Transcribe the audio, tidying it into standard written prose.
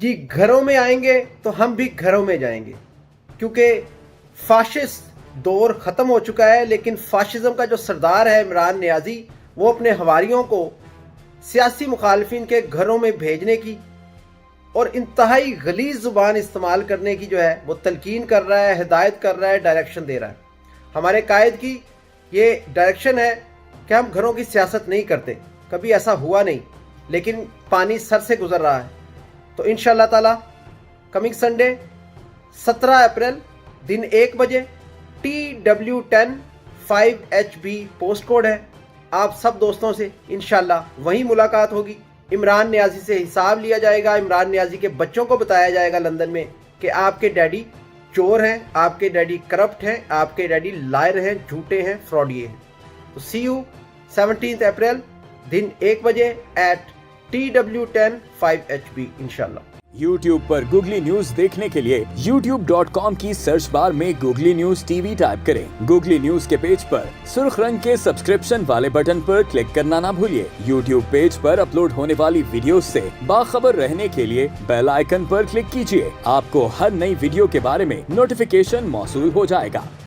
جی گھروں میں آئیں گے تو ہم بھی گھروں میں جائیں گے، کیونکہ فاشسٹ دور ختم ہو چکا ہے، لیکن فاشزم کا جو سردار ہے عمران نیازی، وہ اپنے حواریوں کو سیاسی مخالفین کے گھروں میں بھیجنے کی اور انتہائی غلیظ زبان استعمال کرنے کی جو ہے وہ تلقین کر رہا ہے، ہدایت کر رہا ہے، ڈائریکشن دے رہا ہے۔ ہمارے قائد کی یہ ڈائریکشن ہے کہ ہم گھروں کی سیاست نہیں کرتے، کبھی ایسا ہوا نہیں، لیکن پانی سر سے گزر رہا ہے۔ تو انشاءاللہ تعالی کمنگ سنڈے 17 اپریل دن 1 بجے TW10 5HB پوسٹ کوڈ ہے، آپ سب دوستوں سے انشاءاللہ وہیں ملاقات ہوگی۔ عمران نیازی سے حساب لیا جائے گا، عمران نیازی کے بچوں کو بتایا جائے گا لندن میں کہ آپ کے ڈیڈی چور ہیں، آپ کے ڈیڈی کرپٹ ہیں، آپ کے ڈیڈی لائر ہیں، جھوٹے ہیں، فراڈیے ہیں۔ تو سی یو 17 اپریل دن 1 بجے ایٹ TW10 5HB انشاءاللہ۔ YouTube پر گوگلی نیوز دیکھنے کے لیے youtube.com کی سرچ بار میں googly news T V type کریں۔ گوگلی نیوز کے پیج پر سرخ رنگ کے سبسکرپشن والے بٹن پر کلک کرنا نہ بھولیے۔ YouTube پیج پر اپلوڈ ہونے والی ویڈیوز سے باخبر رہنے کے لیے بیل آئیکن پر کلک کیجیے۔ آپ کو ہر نئی ویڈیو کے بارے میں نوٹیفیکیشن موصول ہو جائے گا۔